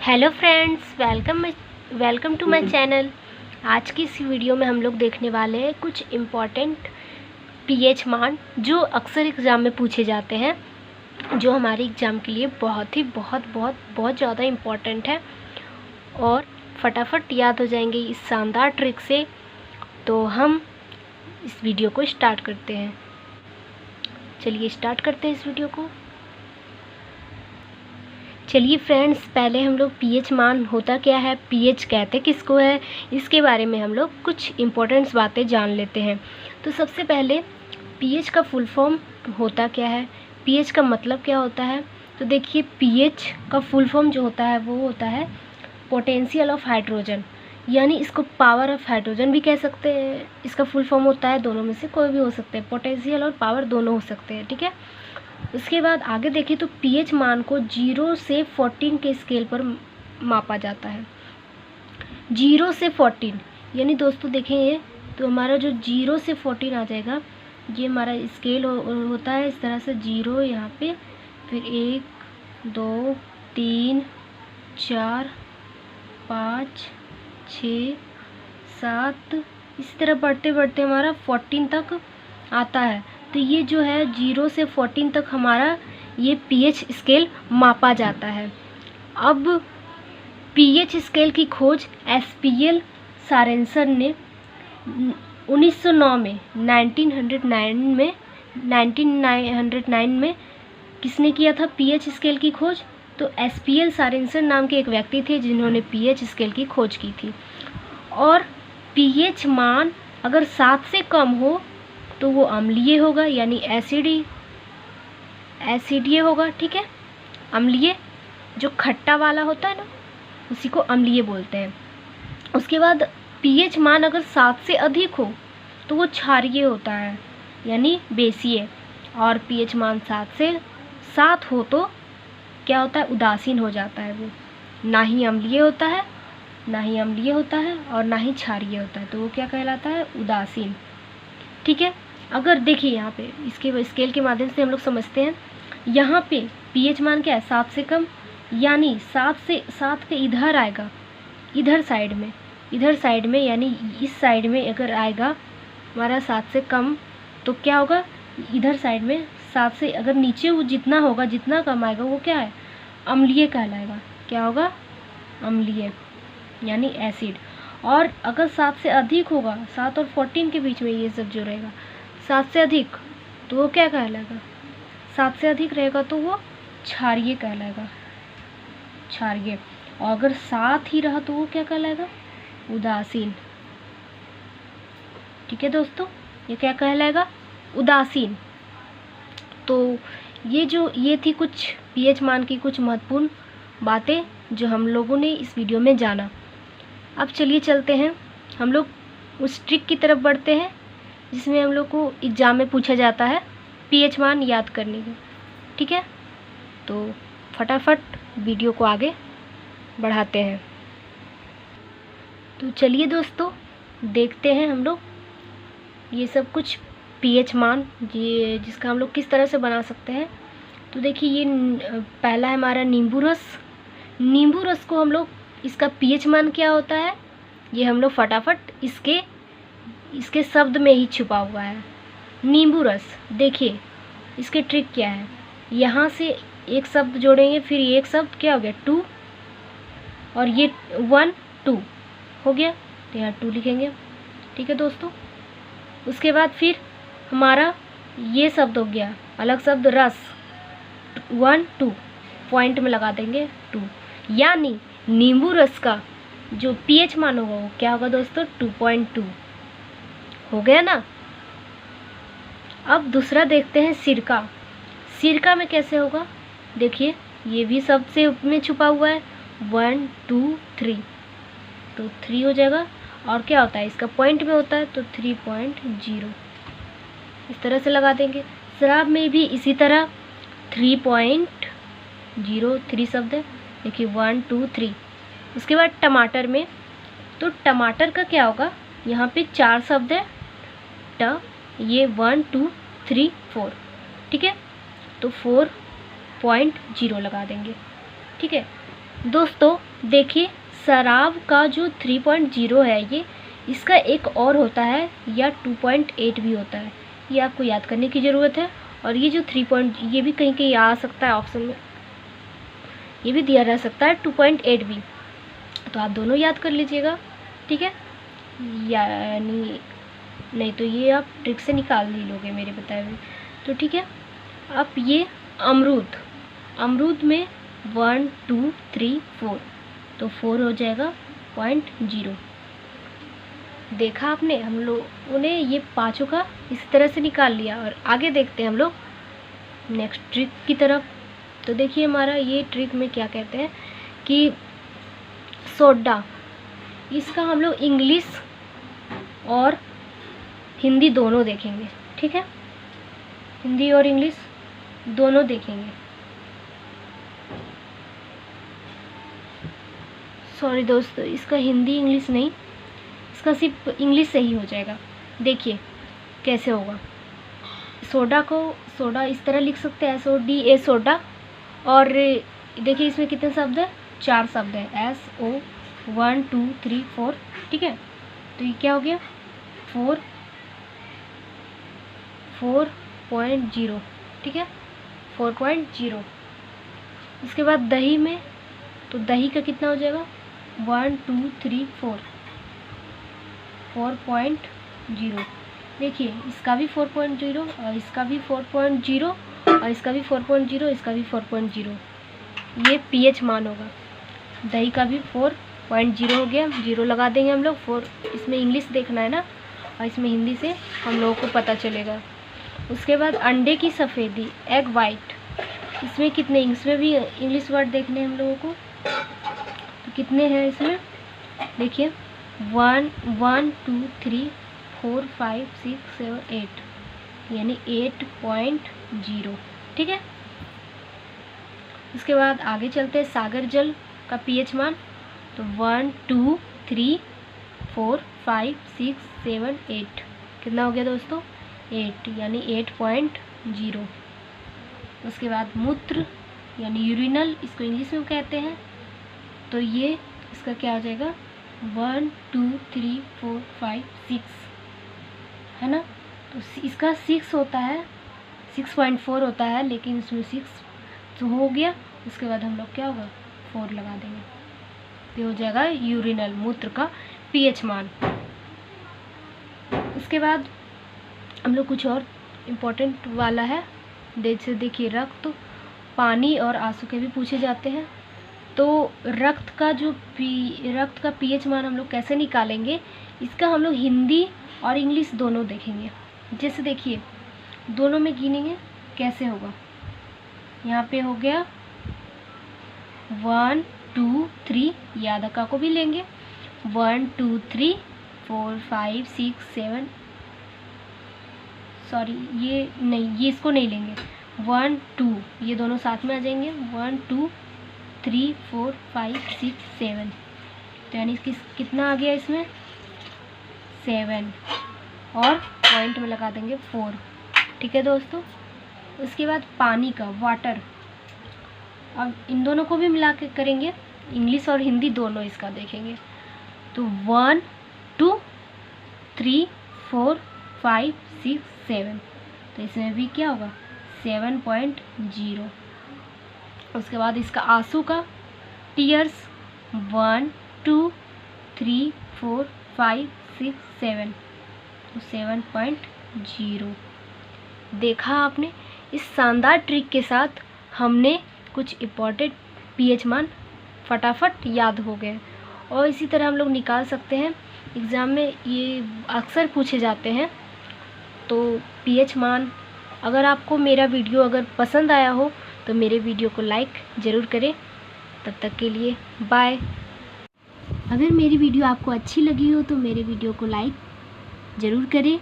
Hello friends, welcome to my channel. आज की इस वीडियो में हम लोग देखने वाले हैं कुछ इम्पॉर्टेंट पीएच मान जो अक्सर एग्ज़ाम में पूछे जाते हैं, जो हमारे एग्ज़ाम के लिए बहुत ज़्यादा इम्पॉर्टेंट है और फटाफट याद हो जाएंगे इस शानदार ट्रिक से। तो हम इस वीडियो को स्टार्ट करते हैं। चलिए स्टार्ट करते हैं इस वीडियो को। चलिए फ्रेंड्स, पहले हम लोग पीएच मान होता क्या है, पीएच कहते किसको है, इसके बारे में हम लोग कुछ इम्पोर्टेंट्स बातें जान लेते हैं। तो सबसे पहले पीएच का फुल फॉर्म होता क्या है, पीएच का मतलब क्या होता है। तो देखिए, पीएच का फुल फॉर्म जो होता है वो होता है पोटेंशियल ऑफ हाइड्रोजन, यानी इसको पावर ऑफ हाइड्रोजन भी कह सकते हैं। इसका फुल फॉर्म होता है, दोनों में से कोई भी हो सकते हैं, पोटेंशियल और पावर दोनों हो सकते हैं, ठीक है। उसके बाद आगे देखें तो पीएच मान को 0 से 14 के स्केल पर मापा जाता है। 0 से 14 यानी दोस्तों देखेंगे तो हमारा जो 0 से 14 आ जाएगा, ये हमारा स्केल होता है इस तरह से। 0 यहाँ पे, फिर 1 2 3 4 5 6 7, इसी तरह बढ़ते बढ़ते हमारा 14 तक आता है। तो ये जो है 0 से 14 तक हमारा ये पीएच स्केल मापा जाता है। अब पीएच स्केल की खोज एसपीएल सारेंसन ने 1909 में 1909 में किसने किया था पीएच स्केल की खोज। तो एसपीएल सारेंसन नाम के एक व्यक्ति थे जिन्होंने पीएच स्केल की खोज की थी। और पीएच मान अगर 7 से कम हो तो वो अम्लीय होगा, यानी एसिडीय होगा, ठीक है। अम्लीय जो खट्टा वाला होता है ना, उसी को अम्लीय बोलते हैं। उसके बाद पीएच मान अगर 7 से अधिक हो तो वो क्षारीय होता है, यानी बेसीय। और पीएच मान 7 से 7 हो तो क्या होता है, उदासीन हो जाता है। वो ना ही अम्लीय होता है, ना ही अम्लीय होता है और ना ही क्षारीय होता है, तो वो क्या कहलाता है, उदासीन, ठीक है। अगर देखिए यहाँ पे इसके स्केल के माध्यम से हम लोग समझते हैं, यहाँ पे पीएच मान क्या है, 7 से कम, यानी 7 के इधर आएगा, इधर साइड में यानी इस साइड में अगर आएगा हमारा 7 से कम, तो क्या होगा, इधर साइड में 7 से अगर नीचे वो जितना होगा, जितना कम आएगा वो क्या है, अम्लीय कहलाएगा। क्या होगा, अम्लीय यानी एसिड। और अगर 7 से अधिक होगा, 7 और 14 के बीच में ये सब जो रहेगा, 7 से अधिक, तो वो क्या कहलाएगा, 7 से अधिक रहेगा तो वो क्षारीय कहलाएगा, क्षारीय। और अगर 7 ही रहा तो वो क्या कहलाएगा, उदासीन, ठीक है दोस्तों। ये क्या कहलाएगा, उदासीन। तो ये थी कुछ पीएच मान की कुछ महत्वपूर्ण बातें जो हम लोगों ने इस वीडियो में जाना। अब चलिए चलते हैं, हम लोग उस ट्रिक की तरफ बढ़ते हैं जिसमें हम लोग को एग्ज़ाम में पूछा जाता है पीएच मान याद करने की, ठीक है। तो फटाफट वीडियो को आगे बढ़ाते हैं। तो चलिए दोस्तों देखते हैं हम लोग ये सब कुछ पीएच मान जिसका हम लोग किस तरह से बना सकते हैं। तो देखिए, ये पहला है हमारा नींबू रस। नींबू रस को हम लोग, इसका पीएच मान क्या होता है, ये हम लोग फटाफट इसके शब्द में ही छुपा हुआ है। नींबू रस, देखिए इसके ट्रिक क्या है, यहाँ से एक शब्द जोड़ेंगे, फिर एक शब्द क्या हो गया, 2, और ये 1 2 हो गया, तो यहाँ 2 लिखेंगे, ठीक है दोस्तों। उसके बाद फिर हमारा ये शब्द हो गया, अलग शब्द रस, 1 2 पॉइंट में लगा देंगे 2, यानी नींबू रस का जो पीएच मान होगा वो क्या होगा दोस्तों, 2.2 हो गया ना। अब दूसरा देखते हैं सिरका। सिरका में कैसे होगा, देखिए ये भी शब्द से में छुपा हुआ है, 1 2 3, तो 3 हो जाएगा। और क्या होता है, इसका पॉइंट में होता है, तो 3.0 इस तरह से लगा देंगे। शराब में भी इसी तरह 3.0, 3 शब्द है, देखिए 1 2 3। उसके बाद टमाटर में, तो टमाटर का क्या होगा, यहाँ पे 4 शब्द है, ये 1 2 3 4, ठीक है, तो 4.0 लगा देंगे, ठीक है। दोस्तों देखिए, शराब का जो 3.0 है ये, इसका एक और होता है या 2.8 भी होता है, ये आपको याद करने की ज़रूरत है। और ये जो 3 ये भी कहीं कहीं आ सकता है ऑप्शन में, ये भी दिया रह सकता है 2.8 भी, तो आप दोनों याद कर लीजिएगा, ठीक है। यानी नहीं तो ये आप ट्रिक से निकाल ही लोगे मेरे बताए हुए, तो ठीक है। अब ये अमरूद में 1 2 3 4, तो 4 हो जाएगा 0.0। देखा आपने, हम लोगों ने ये पाँचों का इस तरह से निकाल लिया। और आगे देखते हैं हम लोग नेक्स्ट ट्रिक की तरफ। तो देखिए हमारा ये ट्रिक में क्या कहते हैं कि सोडा, इसका हम लोग इंग्लिश और हिंदी दोनों देखेंगे, ठीक है। हिंदी और इंग्लिश दोनों देखेंगे। सॉरी दोस्तों, इसका हिंदी इंग्लिश नहीं, इसका सिर्फ इंग्लिश से ही हो जाएगा। देखिए कैसे होगा। सोडा इस तरह लिख सकते हैं, SODA सोडा। और देखिए इसमें कितने शब्द है, 4 शब्द है, SO 1 2 3 4, ठीक है। तो ये क्या हो गया 4.0, ठीक है, 4.0। इसके बाद दही में, तो दही का कितना हो जाएगा 1 2 3 4, 4.0। देखिए इसका भी 4.0 और इसका भी 4.0 और इसका भी 4.0, इसका भी 4.0। ये pH मान होगा। दही का भी 4.0 हो गया, 0 लगा देंगे हम लोग। 4 इसमें इंग्लिश देखना है ना, और इसमें हिंदी से हम लोगों को पता चलेगा। उसके बाद अंडे की सफ़ेदी, एग वाइट, इसमें कितने, इसमें भी इंग्लिश वर्ड देखने हैं हम लोगों को। तो कितने हैं इसमें, देखिए 1 1 2 3 4 5 6 7 8, यानी 8.0, ठीक है। उसके बाद आगे चलते हैं, सागर जल का pH मान। तो 1 2 3 4 5 6 7 8, कितना हो गया दोस्तों 8, यानी 8.0। उसके बाद मूत्र यानी यूरिनल, इसको इंग्लिश में कहते हैं। तो ये इसका क्या हो जाएगा 1 2 3 4 5 6, है ना। तो इसका 6 होता है, 6.4 होता है, लेकिन इसमें 6 तो हो गया। उसके बाद हम लोग क्या होगा 4 लगा देंगे, तो हो जाएगा यूरिनल, मूत्र का pH मान। उसके बाद हम लोग कुछ और इम्पोर्टेंट वाला है, जैसे देखिए रक्त, पानी और आंसू के भी पूछे जाते हैं। तो रक्त का pH मान हम लोग कैसे निकालेंगे, इसका हम लोग हिंदी और इंग्लिश दोनों देखेंगे। जैसे देखिए दोनों में गिनेंगे कैसे होगा। यहाँ पे हो गया 1 2 3, यादका को भी लेंगे 1 2 3 4 5 6 7, सॉरी ये नहीं, ये इसको नहीं लेंगे, 1 2, ये दोनों साथ में आ जाएंगे 1 2 3 4 5 6 7, तो यानी कितना आ गया इसमें 7, और पॉइंट में लगा देंगे 4, ठीक है दोस्तों। उसके बाद पानी का, वाटर, अब इन दोनों को भी मिला के करेंगे, इंग्लिश और हिंदी दोनों इसका देखेंगे। तो 1 2 3 4 5 6 7, तो इसमें भी क्या होगा 7.0। उसके बाद इसका आंसू का, टीयर्स, 1 2 3 4 5 6 7, तो 7.0। देखा आपने, इस शानदार ट्रिक के साथ हमने कुछ इम्पॉर्टेंट pH मान फटाफट याद हो गए। और इसी तरह हम लोग निकाल सकते हैं, एग्ज़ाम में ये अक्सर पूछे जाते हैं। तो pH मान, अगर आपको मेरा वीडियो अगर पसंद आया हो तो मेरे वीडियो को लाइक ज़रूर करें। तब तक के लिए बाय। अगर मेरी वीडियो आपको अच्छी लगी हो तो मेरे वीडियो को लाइक ज़रूर करें